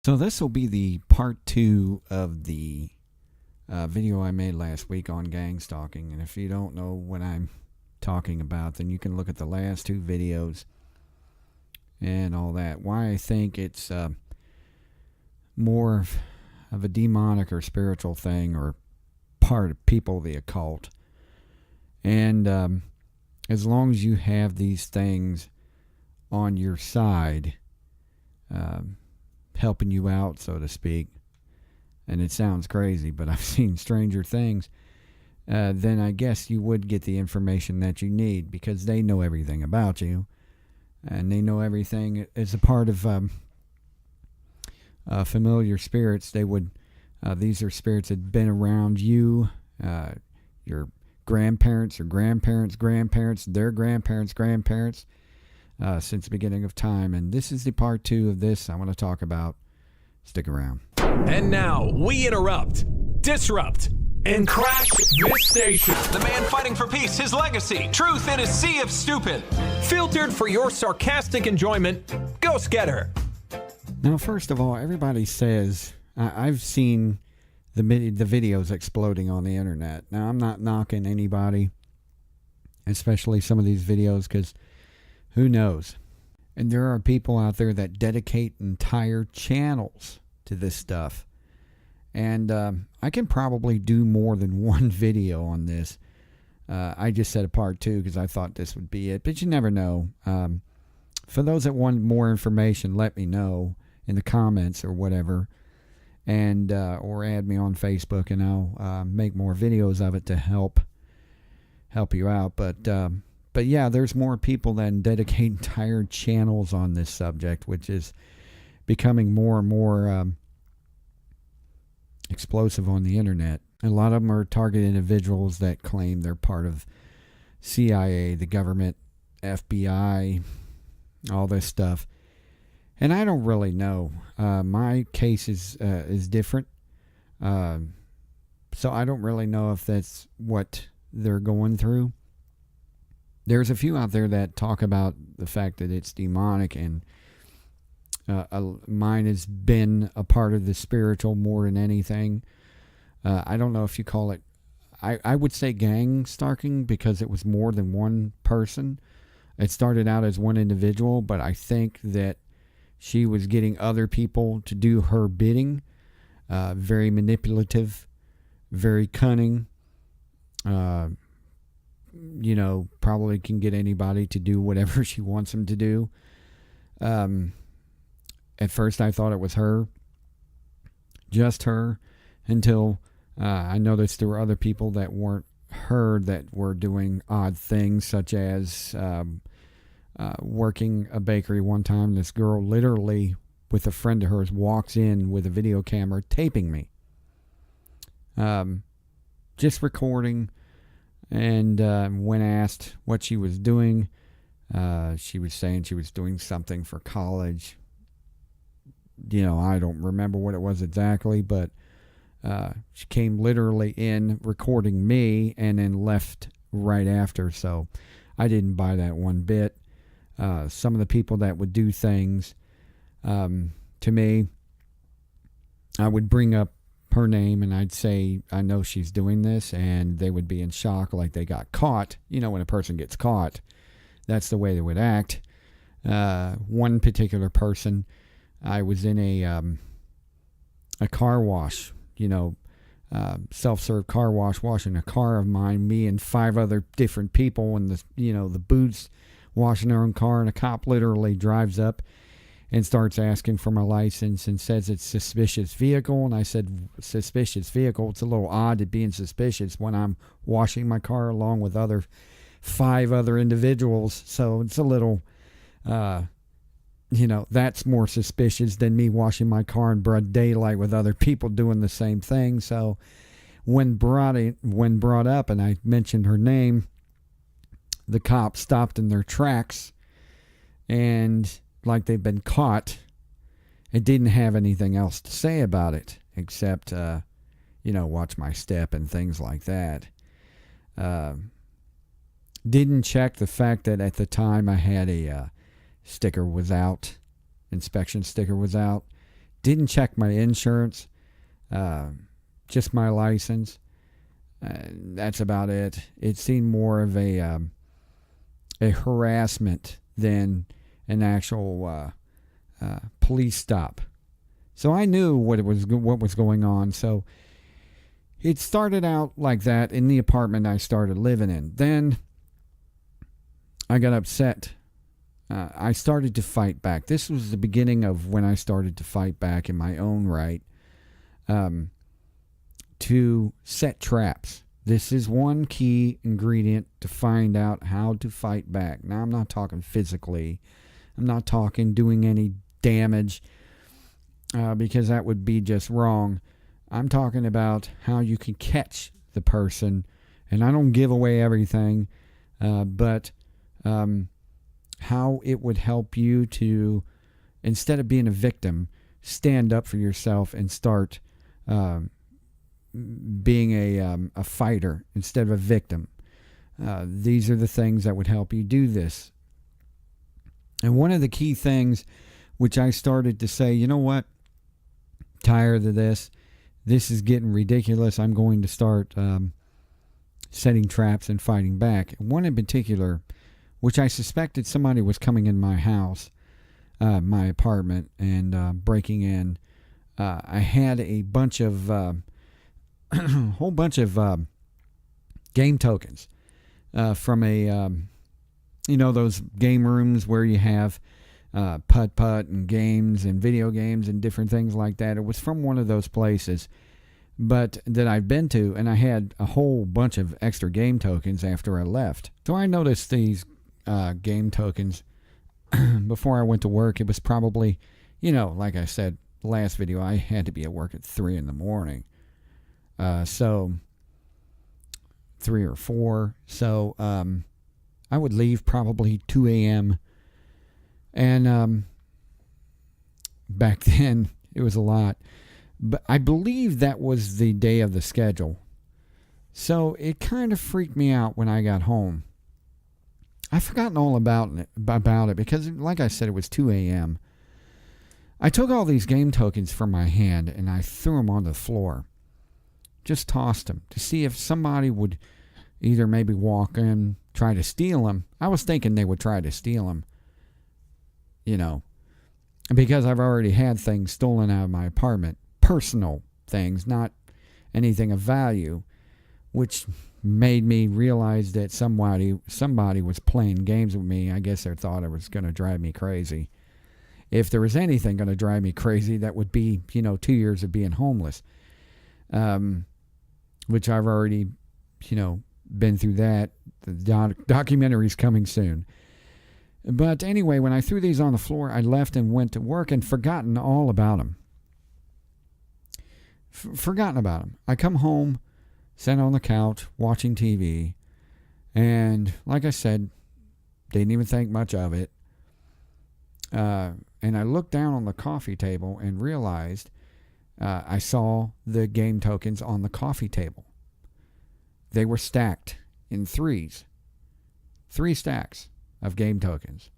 So this will be the part 2 of the video I made last week on gang stalking. And if you don't know what I'm talking about, then you can look at the last 2 videos and all that. Why I think it's more of a demonic or spiritual thing, or part of people, the occult. And as long as you have these things on your side, helping you out, so to speak, and it sounds crazy, but I've seen stranger things, then I guess you would get the information that you need, because they know everything about you, and they know everything as a part of familiar spirits. They would, these are spirits that have been around you, your grandparents, their grandparents, since the beginning of time. And this is the part 2 of this I want to talk about. Stick around. And now we interrupt, disrupt, and crash this station. The man fighting for peace, his legacy, truth in a sea of stupid. Filtered for your sarcastic enjoyment, Ghost Getter. Now, first of all, everybody says, I've seen the videos exploding on the internet. Now, I'm not knocking anybody, especially some of these videos, because who knows? And there are people out there that dedicate entire channels to this stuff. And I can probably do more than one video on this. I just said a part 2 because I thought this would be it. But you never know. For those that want more information, let me know in the comments or whatever. And or add me on Facebook, and I'll make more videos of it to help you out. But yeah, there's more people that dedicate entire channels on this subject, which is becoming more and more explosive on the internet. A lot of them are targeted individuals that claim they're part of CIA, the government, FBI, all this stuff. And I don't really know. My case is different. So I don't really know if that's what they're going through. There's a few out there that talk about the fact that it's demonic, and mine has been a part of the spiritual more than anything. I don't know if you call it, I would say gang stalking, because it was more than one person. It started out as one individual, but I think that she was getting other people to do her bidding. Very manipulative, very cunning. Probably can get anybody to do whatever she wants them to do. At first I thought it was her, just her, until I noticed there were other people that weren't her that were doing odd things, such as working a bakery one time. This girl literally, with a friend of hers, walks in with a video camera taping me. Just recording. And when asked what she was doing, she was saying she was doing something for college. I don't remember what it was exactly, but she came literally in recording me and then left right after. So I didn't buy that one bit. Some of the people that would do things to me, I would bring up her name and I'd say, I know she's doing this, and they would be in shock, like they got caught. When a person gets caught, that's the way they would act. One particular person, I was in a car wash, self-serve car wash, washing a car of mine, me and 5 other different people, and the booths washing their own car, and a cop literally drives up and starts asking for my license and says it's suspicious vehicle. And I said, suspicious vehicle? It's a little odd to being suspicious when I'm washing my car along with 5 other individuals. So it's a little, that's more suspicious than me washing my car in broad daylight with other people doing the same thing. So when brought up and I mentioned her name, the cops stopped in their tracks, and like they've been caught, and didn't have anything else to say about it except, watch my step and things like that. Didn't check the fact that at the time I had a sticker was out, inspection sticker was out. Didn't check my insurance, just my license. That's about it. It seemed more of a harassment than an actual police stop. So I knew what was going on. So it started out like that in the apartment I started living in. Then I got upset. I started to fight back. This was the beginning of when I started to fight back in my own right, to set traps. This is one key ingredient to find out how to fight back. Now, I'm not talking physically. I'm not talking doing any damage, because that would be just wrong. I'm talking about how you can catch the person. And I don't give away everything, but how it would help you to, instead of being a victim, stand up for yourself and start being a fighter instead of a victim. These are the things that would help you do this. And one of the key things which I started to say, you know what? Tired of this. This is getting ridiculous. I'm going to start setting traps and fighting back. One in particular, which I suspected somebody was coming in my house, my apartment, and breaking in. I had a bunch of, whole bunch of game tokens from a, those game rooms where you have putt-putt and games and video games and different things like that. It was from one of those places, but that I've been to, and I had a whole bunch of extra game tokens after I left. So I noticed these game tokens before I went to work. It was probably, like I said last video, I had to be at work at 3 in the morning. So 3 or 4. So I would leave probably 2 a.m. And back then it was a lot. But I believe that was the day of the schedule. So it kind of freaked me out when I got home. I've forgotten all about it because, like I said, it was 2 a.m. I took all these game tokens from my hand and I threw them on the floor. Just tossed them to see if somebody would either maybe walk in, try to steal them. I was thinking they would try to steal them, because I've already had things stolen out of my apartment. Personal things, not anything of value, which made me realize that somebody was playing games with me. I guess they thought it was going to drive me crazy. If there was anything going to drive me crazy, that would be, 2 years of being homeless, which I've already, been through that. The documentary's coming soon. But anyway, when I threw these on the floor, I left and went to work and forgotten all about them. Forgotten about them. I come home, sat on the couch, watching TV, and like I said, didn't even think much of it. And I looked down on the coffee table and realized I saw the game tokens on the coffee table. They were stacked in 3s. 3 stacks of game tokens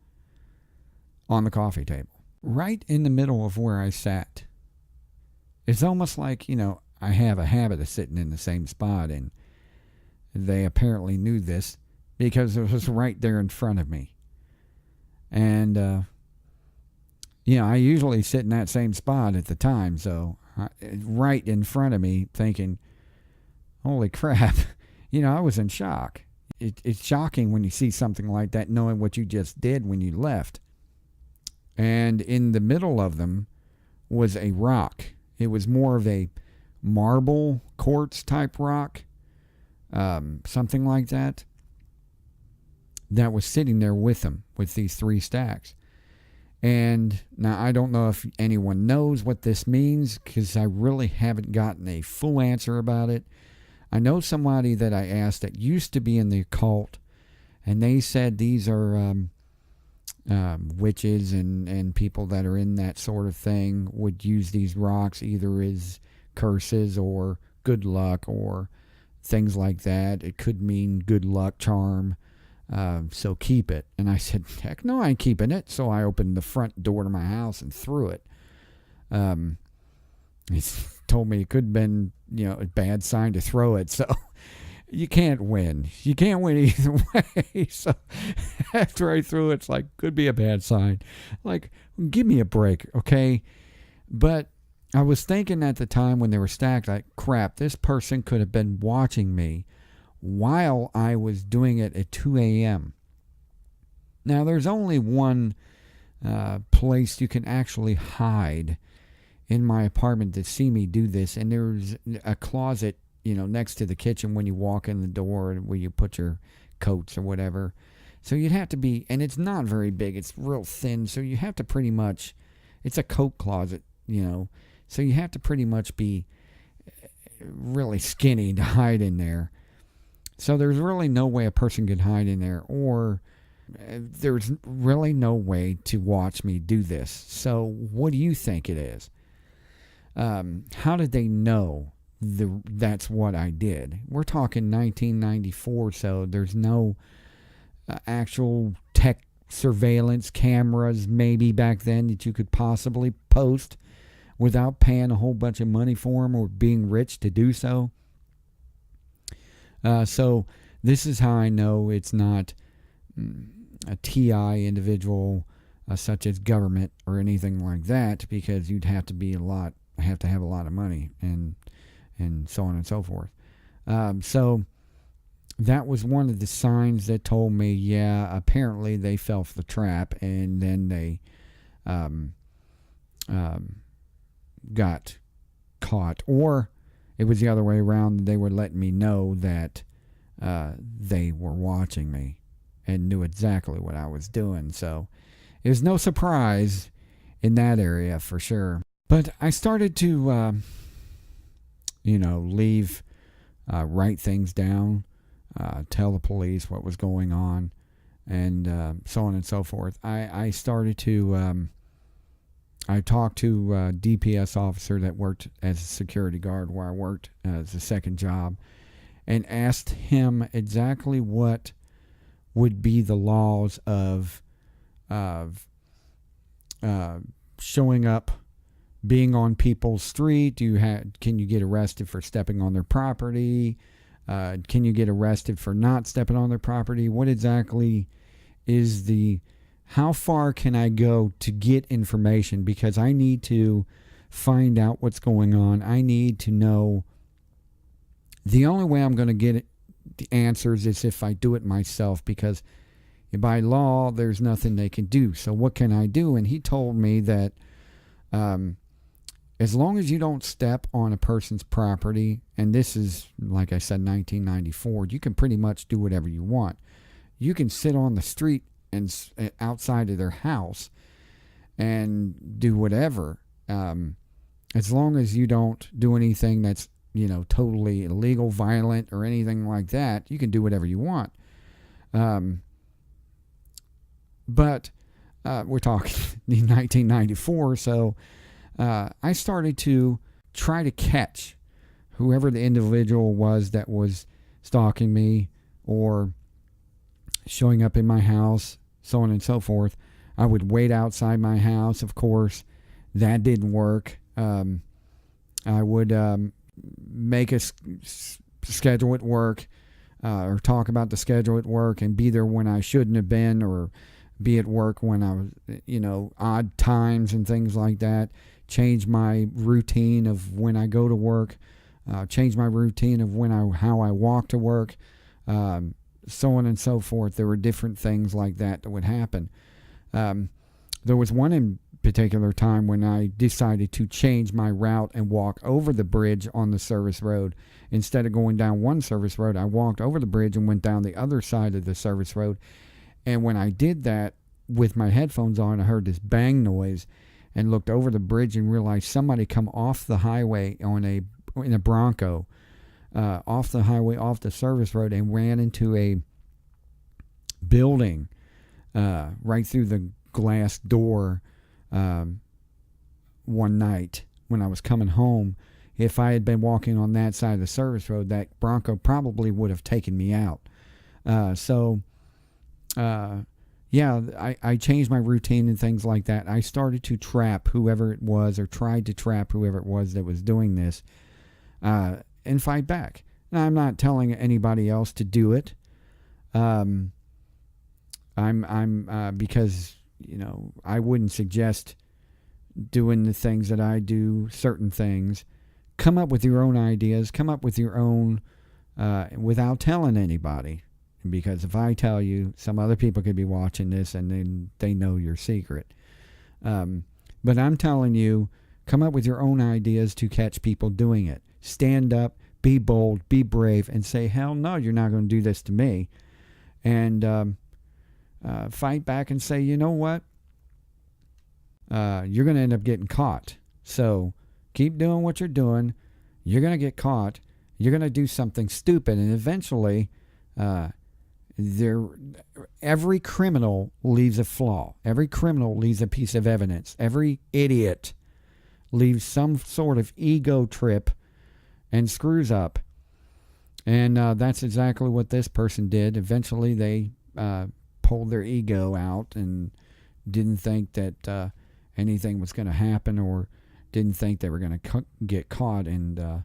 on the coffee table, right in the middle of where I sat. It's almost like, I have a habit of sitting in the same spot, and they apparently knew this because it was right there in front of me. And, I usually sit in that same spot at the time, so right in front of me thinking, holy crap, I was in shock. It's shocking when you see something like that, knowing what you just did when you left. And in the middle of them was a rock. It was more of a marble quartz type rock, something like that was sitting there with them, with these 3 stacks. And now I don't know if anyone knows what this means, because I really haven't gotten a full answer about it. I know somebody that I asked that used to be in the occult, and they said these are witches and people that are in that sort of thing would use these rocks either as curses or good luck or things like that. It could mean good luck charm, so keep it. And I said, heck no, I ain't keeping it. So I opened the front door to my house and threw it. He told me it could have been, a bad sign to throw it. So you can't win. You can't win either way. So after I threw it, it's like, could be a bad sign. Like, give me a break, okay? But I was thinking at the time when they were stacked, like, crap, this person could have been watching me while I was doing it at 2 a.m. Now, there's only one place you can actually hide in my apartment to see me do this, and there's a closet, next to the kitchen when you walk in the door where you put your coats or whatever. So you'd have to be, and it's not very big, it's real thin, so you have to pretty much, it's a coat closet, so you have to pretty much be really skinny to hide in there. So there's really no way a person could hide in there, or there's really no way to watch me do this. So what do you think it is? How did they know that's what I did? We're talking 1994, so there's no actual tech surveillance cameras maybe back then that you could possibly post without paying a whole bunch of money for them or being rich to do so. So this is how I know it's not a TI individual such as government or anything like that, because you'd have to have a lot of money and so on and so forth. So that was one of the signs that told me, yeah, apparently they fell for the trap, and then they got caught. Or it was the other way around. They were letting me know that they were watching me and knew exactly what I was doing. So it was no surprise in that area for sure. But I started to, leave, write things down, tell the police what was going on, and so on and so forth. I started to, I talked to a DPS officer that worked as a security guard where I worked as a second job, and asked him exactly what would be the laws of showing up, being on people's street. Can you get arrested for stepping on their property? Can you get arrested for not stepping on their property? What exactly is how far can I go to get information? Because I need to find out what's going on. I need to know. The only way I'm going to get the answers is if I do it myself, because by law, there's nothing they can do. So what can I do? And he told me that as long as you don't step on a person's property, and this is, like I said, 1994, you can pretty much do whatever you want. You can sit on the street and outside of their house and do whatever, as long as you don't do anything that's totally illegal, violent, or anything like that. You can do whatever you want. But we're talking in 1994, so I started to try to catch whoever the individual was that was stalking me or showing up in my house, so on and so forth. I would wait outside my house, of course. That didn't work. I would make a schedule at work, or talk about the schedule at work and be there when I shouldn't have been, or be at work when I was, odd times and things like that. Change my routine of when I go to work, change my routine of how I walk to work, so on and so forth. There were different things like that would happen. There was one in particular time when I decided to change my route and walk over the bridge on the service road. Instead of going down one service road, I walked over the bridge and went down the other side of the service road. And when I did that with my headphones on, I heard this bang noise and looked over the bridge and realized somebody come off the highway in a Bronco, off the highway, off the service road, and ran into a building right through the glass door one night when I was coming home. If I had been walking on that side of the service road, that Bronco probably would have taken me out. yeah, I changed my routine and things like that. I started to trap whoever it was, or tried to trap whoever it was that was doing this, and fight back. Now, I'm not telling anybody else to do it. I'm because, I wouldn't suggest doing the things that I do, certain things. Come up with your own ideas. Come up with your own, without telling anybody. Because if I tell you, some other people could be watching this and then they know your secret. But I'm telling you, come up with your own ideas to catch people doing it. Stand up, be bold, be brave, and say, hell no, you're not going to do this to me. And fight back and say, you know what? You're going to end up getting caught. So keep doing what you're doing. You're going to get caught. You're going to do something stupid. And eventually, every criminal leaves a flaw. Every criminal leaves a piece of evidence. Every idiot leaves some sort of ego trip and screws up. And that's exactly what this person did. Eventually, they pulled their ego out and didn't think that anything was going to happen, or didn't think they were going to get caught. And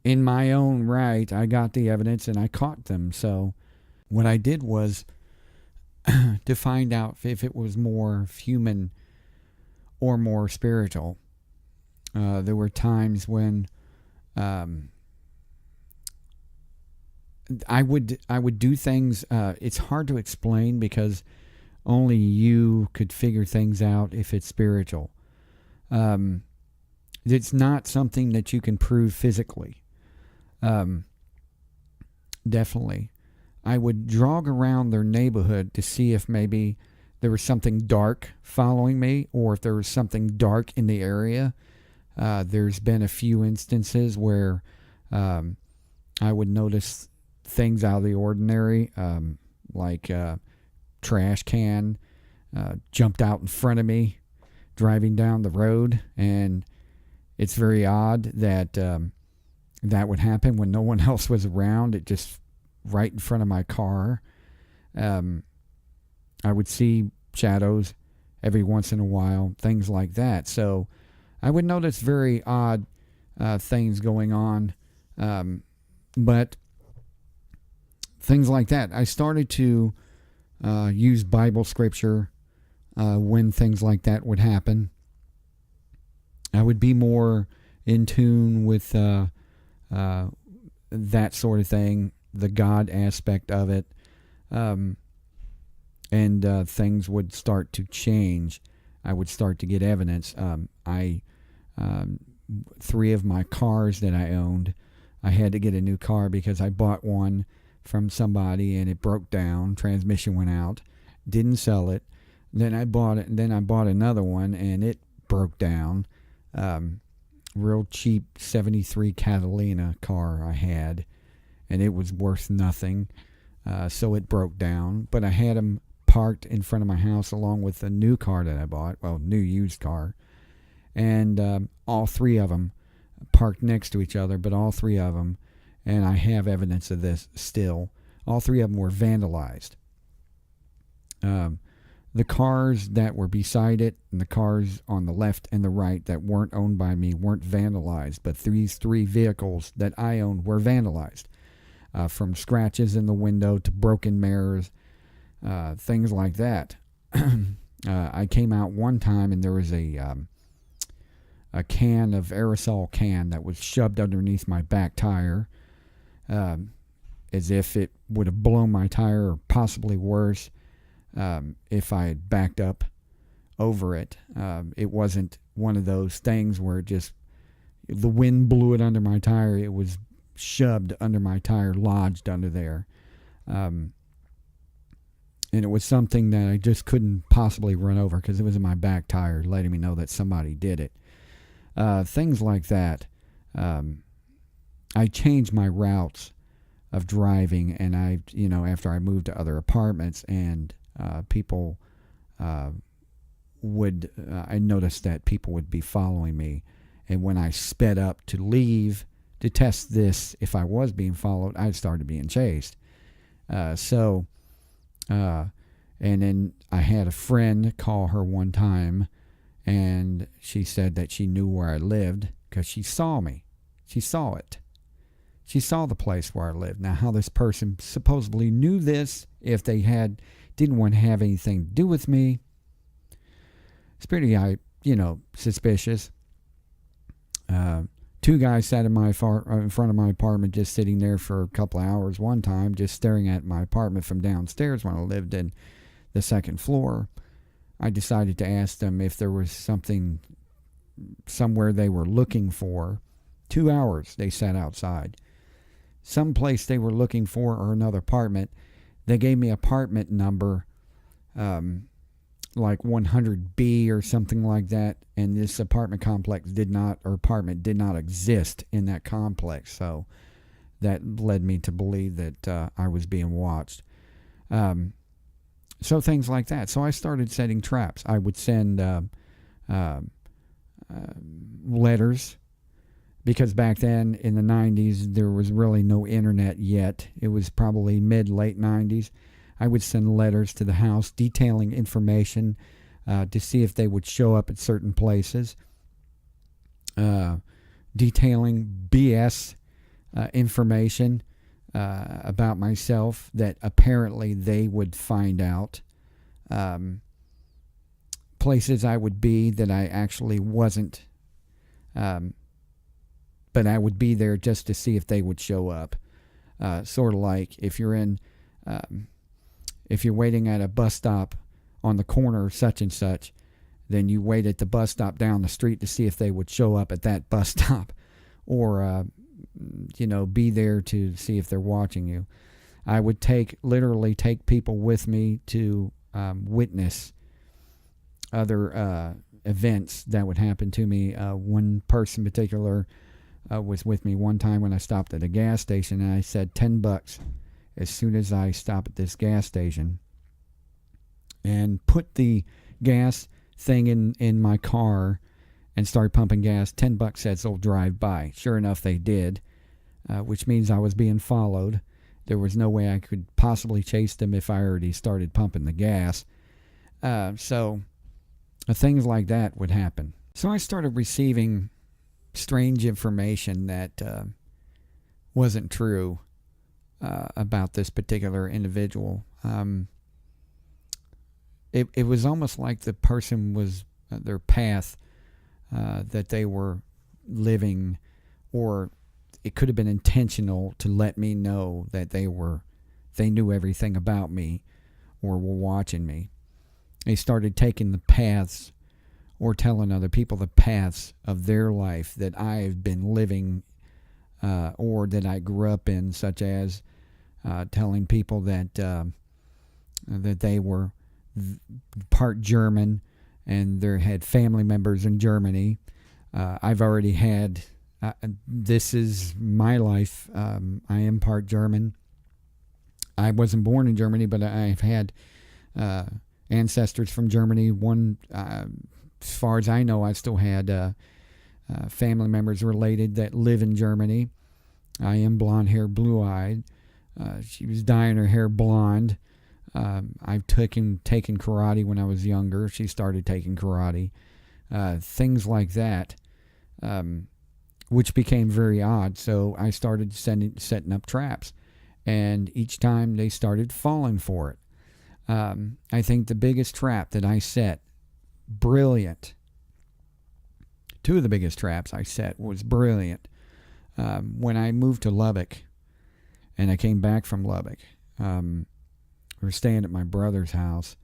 in my own right, I got the evidence and I caught them. So what I did was to find out if it was more human or more spiritual. There were times when I would do things. It's hard to explain because only you could figure things out if it's spiritual. It's not something that you can prove physically. Definitely. I would jog around their neighborhood to see if maybe there was something dark following me, or if there was something dark in the area. There's been a few instances where I would notice things out of the ordinary, like trash can jumped out in front of me driving down the road. And it's very odd that that would happen when no one else was around. It just right in front of my car. I would see shadows every once in a while, things like that. So I would notice very odd things going on. But things like that. I started to use Bible scripture when things like that would happen. I would be more in tune with that sort of thing, the God aspect of it, and things would start to change. I would start to get evidence. 3 of my cars that I owned, I had to get a new car because I bought one from somebody and it broke down. Transmission went out. Didn't sell it. Then I bought it. And then I bought another one and it broke down. Real cheap 73 Catalina car I had, and it was worth nothing. So it broke down. But I had them parked in front of my house along with a new car that I bought. Well, new used car. And all 3 of them parked next to each other, but all 3 of them, and I have evidence of this still, all 3 of them were vandalized. The cars that were beside it and the cars on the left and the right that weren't owned by me weren't vandalized, but these 3 vehicles that I owned were vandalized. From scratches in the window to broken mirrors, things like that. I came out one time and there was a can of aerosol can that was shoved underneath my back tire, as if it would have blown my tire, or possibly worse, if I had backed up over it. It wasn't one of those things where it just, the wind blew it under my tire. It was shoved under my tire, lodged under there. And it was something that I just couldn't possibly run over because it was in my back tire, letting me know that somebody did it. Things like that. I changed my routes of driving, and after I moved to other apartments, and people I noticed that people would be following me, and when I sped up to leave to test this, if I was being followed, I started being chased. So And then I had a friend call her one time, and she said that she knew where I lived because she saw me. She saw it. She saw the place where I lived. Now, how this person supposedly knew this, if they didn't want to have anything to do with me, it's pretty, suspicious. Two guys sat in front of my apartment, just sitting there for a couple of hours one time, just staring at my apartment from downstairs when I lived in the second floor. I decided to ask them if there was something somewhere they were looking for. 2 hours they sat outside. Some place they were looking for, or another apartment. They gave me apartment number, like 100B or something like that, and this apartment did not exist in that complex, so that led me to believe that I was being watched. So things like that. So I started setting traps. I would send letters, because back then in the 90s there was really no internet yet. It was probably late 90s. I would send letters to the house detailing information to see if they would show up at certain places, detailing BS information about myself that apparently they would find out, places I would be that I actually wasn't, but I would be there just to see if they would show up. Sort of like if you're waiting at a bus stop on the corner of such and such, then you wait at the bus stop down the street to see if they would show up at that bus stop, or be there to see if they're watching you. I would literally take people with me to witness other events that would happen to me. One person in particular was with me one time when I stopped at a gas station, and I said $10 as soon as I stop at this gas station, and put the gas thing in my car and started pumping gas. $10 says they'll drive by. Sure enough, they did, which means I was being followed. There was no way I could possibly chase them if I already started pumping the gas. So things like that would happen. So I started receiving strange information that wasn't true about this particular individual. It was almost like the person was their path that they were living, or it could have been intentional to let me know that they knew everything about me or were watching me. They started taking the paths, or telling other people the paths of their life that I've been living, or that I grew up in, such as telling people that they were part German and they had family members in Germany. I've already had, this is my life. I am part German. I wasn't born in Germany, but I've had ancestors from Germany. One, as far as I know, I still had family members related that live in Germany. I am blonde hair, blue eyed. She was dyeing her hair blonde. I've taken karate when I was younger. She started taking karate. Things like that, which became very odd. So I started setting up traps, and each time they started falling for it. I think the biggest trap that I set, brilliant. Two of the biggest traps I set was brilliant. When I moved to Lubbock, and I came back from Lubbock, we were staying at my brother's house.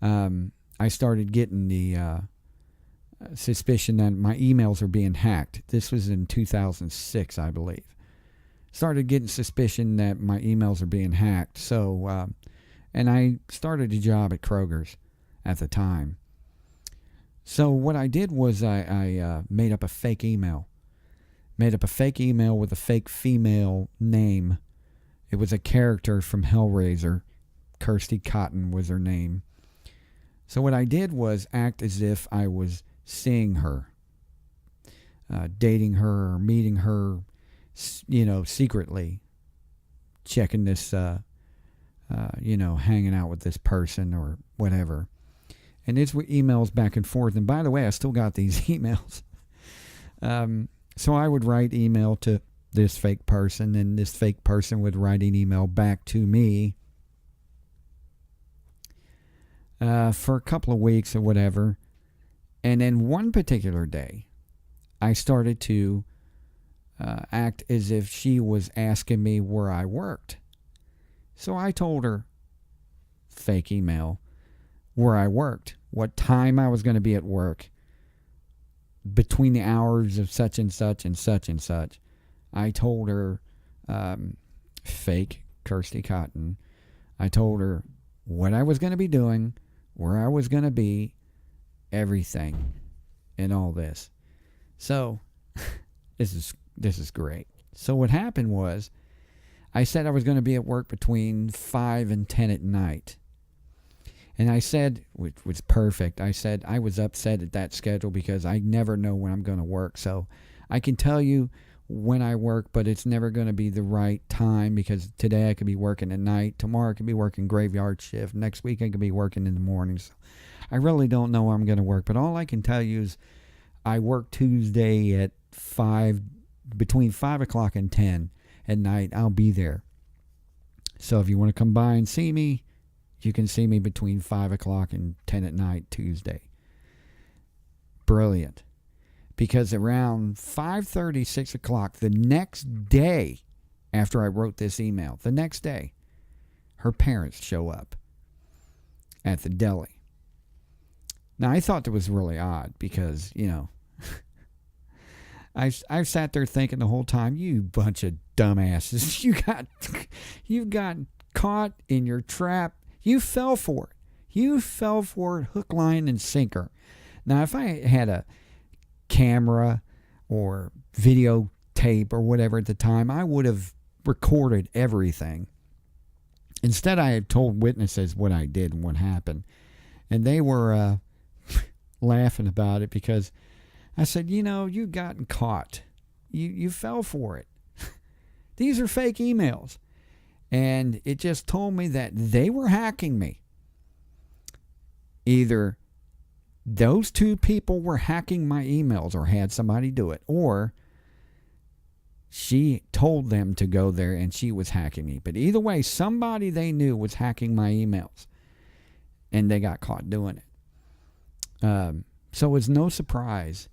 I started getting the suspicion that my emails are being hacked. This was in 2006, I believe. Started getting suspicion that my emails are being hacked. So, and I started a job at Kroger's at the time. So what I did was I made up a fake email. Made up a fake email with a fake female name. It was a character from Hellraiser. Kirsty Cotton was her name. So what I did was act as if I was seeing her, dating her or meeting her, secretly, checking this hanging out with this person or whatever. And it's emails back and forth. And by the way, I still got these emails. So I would write email to this fake person, and this fake person would write an email back to me for a couple of weeks or whatever. And then one particular day, I started to act as if she was asking me where I worked. So I told her, fake email, where I worked, what time I was going to be at work, between the hours of such and such and such and such. I told her, fake Kirsty Cotton, I told her what I was going to be doing, where I was going to be, everything, and all this. So, this is great. So what happened was, I said I was going to be at work between 5 and 10 at night. And I said, which was perfect, I said I was upset at that schedule because I never know when I'm going to work. So I can tell you when I work, but it's never going to be the right time because today I could be working at night. Tomorrow I could be working graveyard shift. Next week I could be working in the mornings. I really don't know where I'm going to work. But all I can tell you is I work Tuesday at between 5 o'clock and 10 at night. I'll be there. So if you want to come by and see me, you can see me between 5 o'clock and 10 at night Tuesday. Brilliant. Because around 5:30, 6 o'clock, the next day after I wrote this email, the next day, her parents show up at the deli. Now, I thought that was really odd because, I've sat there thinking the whole time, you bunch of dumbasses, you got caught in your trap. You fell for it. You fell for it hook, line, and sinker. Now, if I had a camera or videotape or whatever at the time, I would have recorded everything. Instead, I had told witnesses what I did and what happened. And they were laughing about it because I said, you've gotten caught. You fell for it. These are fake emails. And it just told me that they were hacking me. Either those two people were hacking my emails or had somebody do it, or she told them to go there and she was hacking me. But either way, somebody they knew was hacking my emails, and they got caught doing it. So it's no surprise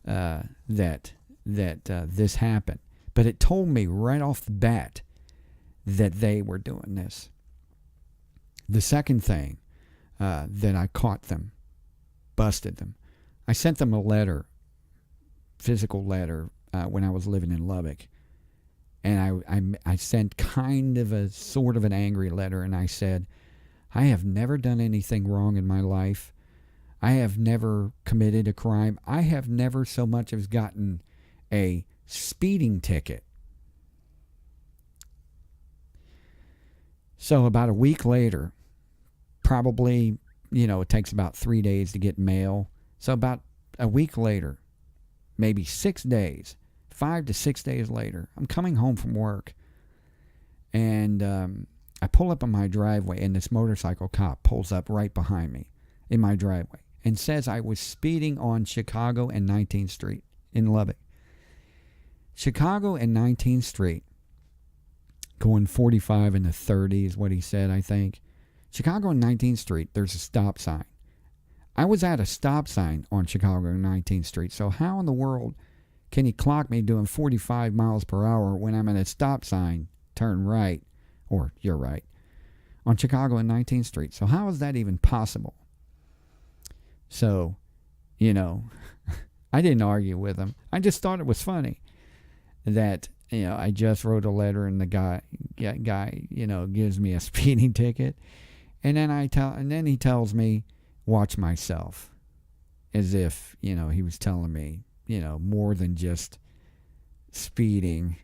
that this happened. But it told me right off the bat that they were doing this. The second thing, that I caught them, busted them. I sent them a letter, physical letter, when I was living in Lubbock. And I sent kind of a sort of an angry letter, and I said, I have never done anything wrong in my life. I have never committed a crime. I have never so much as gotten a speeding ticket. So about a week later, probably, it takes about 3 days to get mail. So about a week later, maybe 6 days, 5 to 6 days later, I'm coming home from work. And I pull up on my driveway, and this motorcycle cop pulls up right behind me in my driveway and says I was speeding on Chicago and 19th Street in Lubbock. Chicago and 19th Street, going 45 into 30 is what he said, I think. Chicago and 19th Street, there's a stop sign. I was at a stop sign on Chicago and 19th Street, so how in the world can he clock me doing 45 miles per hour when I'm at a stop sign, turn right, or you're right, on Chicago and 19th Street? So how is that even possible? So, I didn't argue with him. I just thought it was funny that, I just wrote a letter and the guy, gives me a speeding ticket. And then he tells me, watch myself. As if, he was telling me, more than just speeding.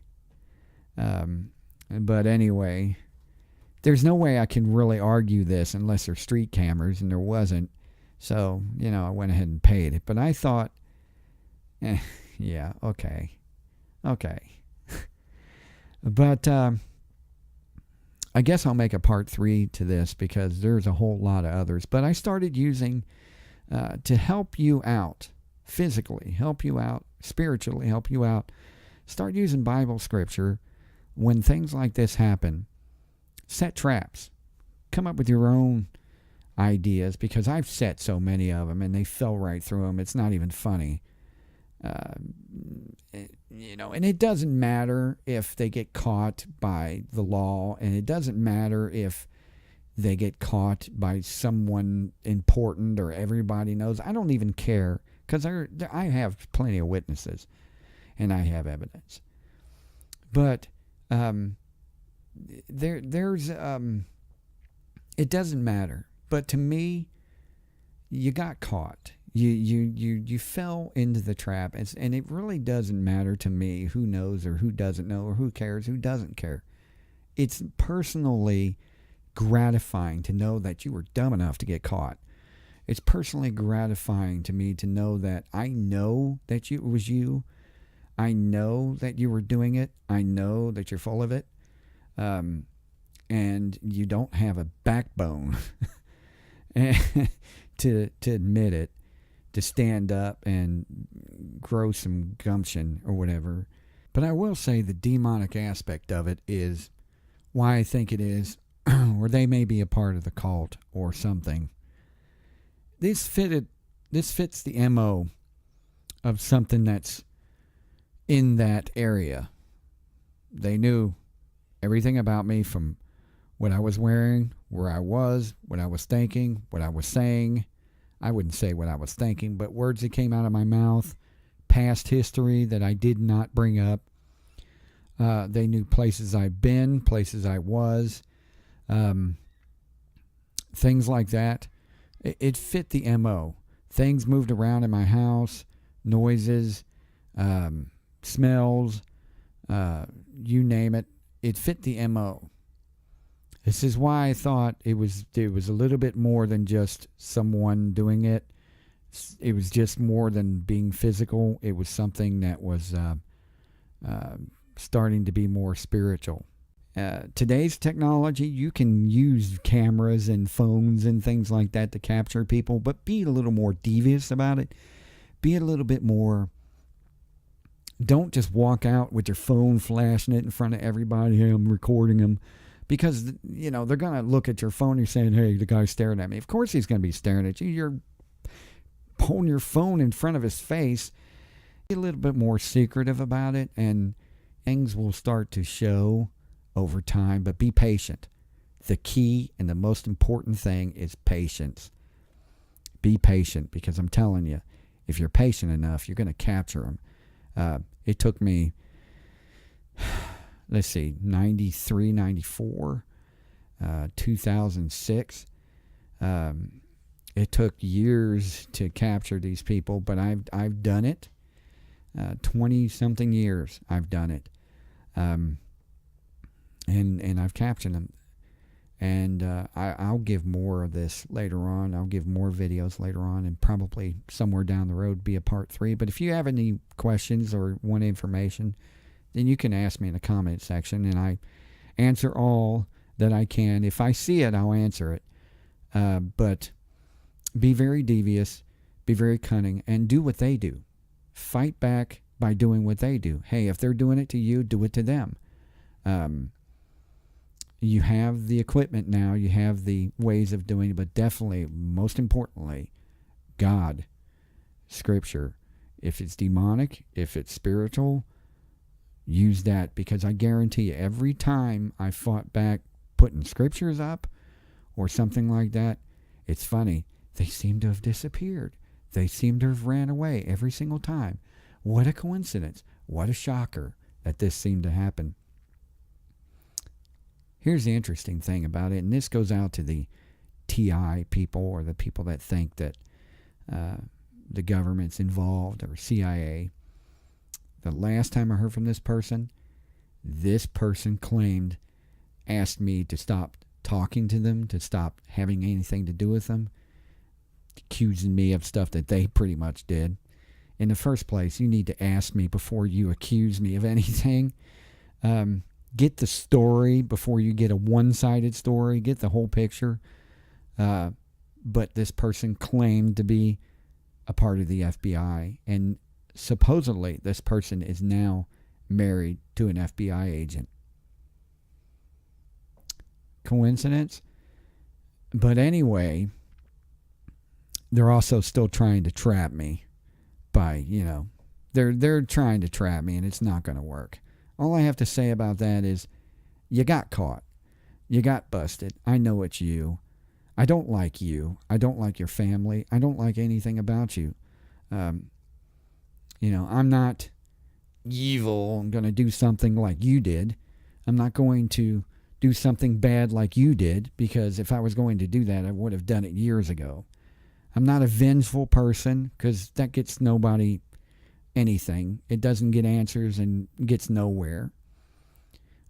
But anyway, there's no way I can really argue this unless there's street cameras, and there wasn't. So, I went ahead and paid it. But I thought, yeah, okay. But I guess I'll make a part 3 to this because there's a whole lot of others. But I started using to help you out physically, help you out spiritually, help you out. Start using Bible scripture when things like this happen. Set traps. Come up with your own ideas, because I've set so many of them and they fell right through them. It's not even funny. And it doesn't matter if they get caught by the law, and it doesn't matter if they get caught by someone important or everybody knows. I don't even care, because I have plenty of witnesses and I have evidence. But there's it doesn't matter. But to me, you got caught. You fell into the trap, and it really doesn't matter to me who knows or who doesn't know or who cares, who doesn't care. It's personally gratifying to know that you were dumb enough to get caught. It's personally gratifying to me to know that I know that it was you. I know that you were doing it. I know that you're full of it. And you don't have a backbone to admit it, to stand up and grow some gumption or whatever. But I will say the demonic aspect of it is why I think it is, or they may be a part of the cult or something. This fits the MO of something that's in that area. They knew everything about me, from what I was wearing, where I was, what I was thinking, what I was saying. I wouldn't say what I was thinking, but words that came out of my mouth, past history that I did not bring up. They knew places I've been, places I was, things like that. It fit the MO. Things moved around in my house, noises, smells, you name it. It fit the MO. This is why I thought it was a little bit more than just someone doing it. It was just more than being physical. It was something that was starting to be more spiritual. Today's technology, you can use cameras and phones and things like that to capture people, but be a little more devious about it. Be a little bit more. Don't just walk out with your phone flashing it in front of everybody. Hey, I'm recording them. Because, they're going to look at your phone and you're saying, hey, the guy's staring at me. Of course he's going to be staring at you. You're holding your phone in front of his face. Be a little bit more secretive about it, and things will start to show over time. But be patient. The key and the most important thing is patience. Be patient, because I'm telling you, if you're patient enough, you're going to capture them. It took me... let's see, 93, 94, 2006. It took years to capture these people, but I've done it. 20-something years I've done it. And I've captured them. And I'll give more of this later on. I'll give more videos later on, and probably somewhere down the road be a part 3. But if you have any questions or want information, then you can ask me in the comment section, and I answer all that I can. If I see it, I'll answer it. But be very devious, be very cunning, and do what they do. Fight back by doing what they do. Hey, if they're doing it to you, do it to them. You have the equipment now. You have the ways of doing it, but definitely, most importantly, God, Scripture. If it's demonic, if it's spiritual, use that, because I guarantee you, every time I fought back putting scriptures up or something like that, it's funny. They seem to have disappeared. They seem to have ran away every single time. What a coincidence. What a shocker that this seemed to happen. Here's the interesting thing about it, and this goes out to the TI people, or the people that think that the government's involved, or CIA. The last time I heard from this person asked me to stop talking to them, to stop having anything to do with them, accusing me of stuff that they pretty much did. In the first place, you need to ask me before you accuse me of anything. get the story before you get a one-sided story. Get the whole picture. But this person claimed to be a part of the FBI, and supposedly this person is now married to an FBI agent. Coincidence? But anyway, they're also still trying to trap me by, they're trying to trap me, and it's not going to work. All I have to say about that is you got caught. You got busted. I know it's you. I don't like you. I don't like your family. I don't like anything about you. I'm not evil. I'm going to do something like you did. I'm not going to do something bad like you did, because if I was going to do that, I would have done it years ago. I'm not a vengeful person, because that gets nobody anything. It doesn't get answers and gets nowhere.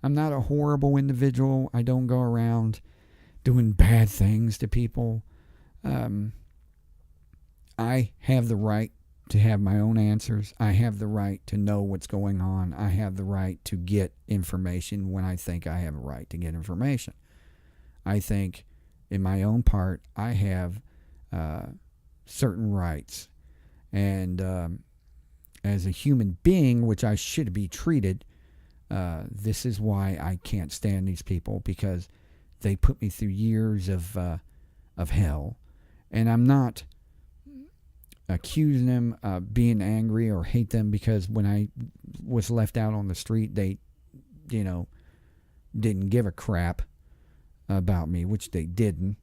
I'm not a horrible individual. I don't go around doing bad things to people. I have the right to have my own answers. I have the right to know what's going on. I have the right to get information when I think I have a right to get information. I think in my own part, I have certain rights. And as a human being, which I should be treated, this is why I can't stand these people, because they put me through years of hell. And I'm not accusing them of being angry or hate them, because when I was left out on the street, they, didn't give a crap about me, which they didn't.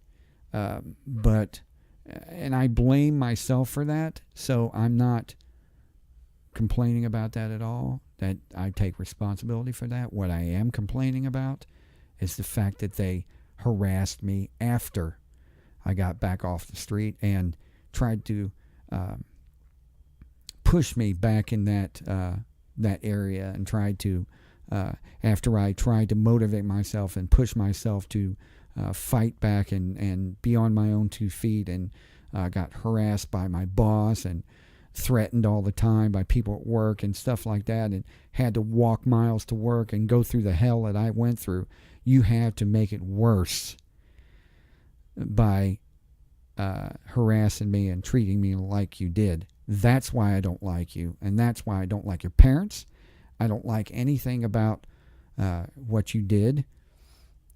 And I blame myself for that. So I'm not complaining about that at all, that I take responsibility for that. What I am complaining about is the fact that they harassed me after I got back off the street and tried to push me back in that area, and tried to, after I tried to motivate myself and push myself to fight back and be on my own 2 feet, and got harassed by my boss and threatened all the time by people at work and stuff like that, and had to walk miles to work and go through the hell that I went through. You have to make it worse by harassing me and treating me like you did. That's why I don't like you, and that's why I don't like your parents. I don't like anything about what you did.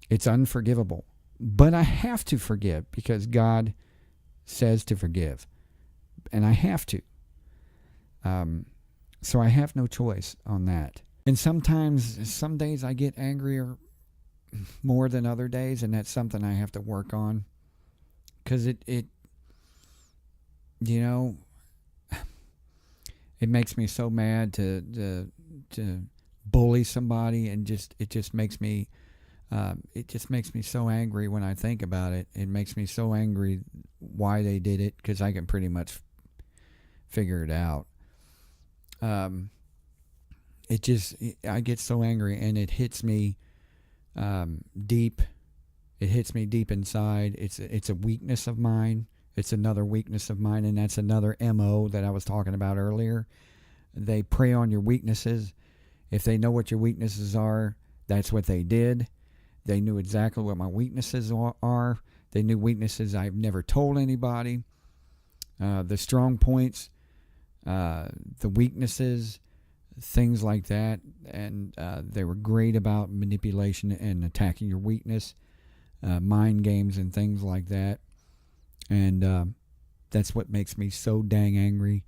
It's unforgivable. But I have to forgive, because God says to forgive, and I have to. So I have no choice on that. And sometimes, some days I get angrier more than other days, and that's something I have to work on. Because it makes me so mad to bully somebody, and it just makes me so angry when I think about it. It makes me so angry why they did it, because I can pretty much figure it out. I get so angry, and it hits me deep. It hits me deep inside. It's a weakness of mine. It's another weakness of mine, and that's another MO that I was talking about earlier. They prey on your weaknesses. If they know what your weaknesses are, that's what they did. They knew exactly what my weaknesses are. They knew weaknesses I've never told anybody. The strong points, the weaknesses, things like that. And they were great about manipulation and attacking your weakness, mind games and things like that. And that's what makes me so dang angry.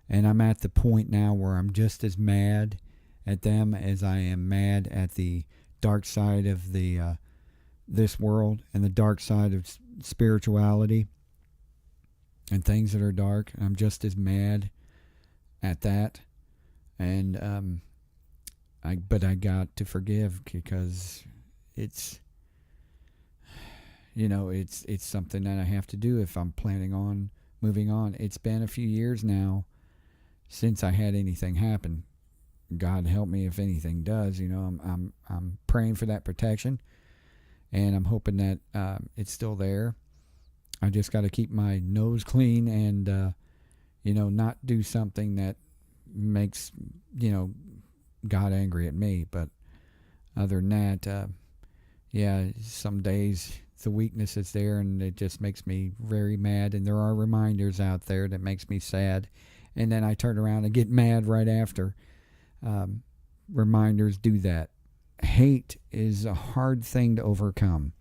And I'm at the point now where I'm just as mad at them as I am mad at the dark side of this world, and the dark side of spirituality and things that are dark. I'm just as mad at that. And but I got to forgive, because it's something that I have to do if I'm planning on moving on. It's been a few years now since I had anything happen. God help me if anything does. I'm praying for that protection, and I'm hoping that it's still there. I just got to keep my nose clean and not do something that makes God angry at me. But other than that, yeah, some days the weakness is there and it just makes me very mad. And there are reminders out there that makes me sad. And then I turn around and get mad right after. Reminders do that. Hate is a hard thing to overcome.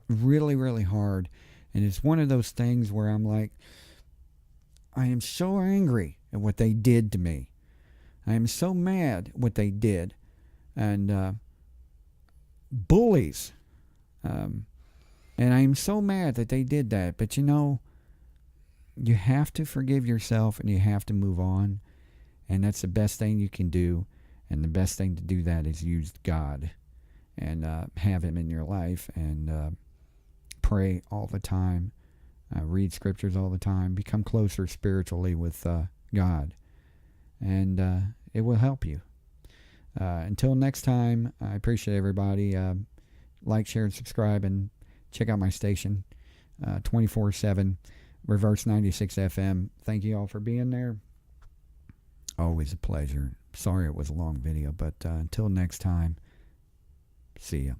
Really, really hard. And it's one of those things where I'm like, I am so angry at what they did to me. I am so mad at what they did. And bullies. And I am so mad that they did that. But you know, you have to forgive yourself and you have to move on. And that's the best thing you can do. And the best thing to do that is use God and have Him in your life and pray all the time. Read scriptures all the time. Become closer spiritually with God. And it will help you. Until next time, I appreciate everybody. Like, share, and subscribe, and check out my station 24/7, Reverse 96 FM. Thank you all for being there. Always a pleasure. Sorry it was a long video, but until next time, see ya.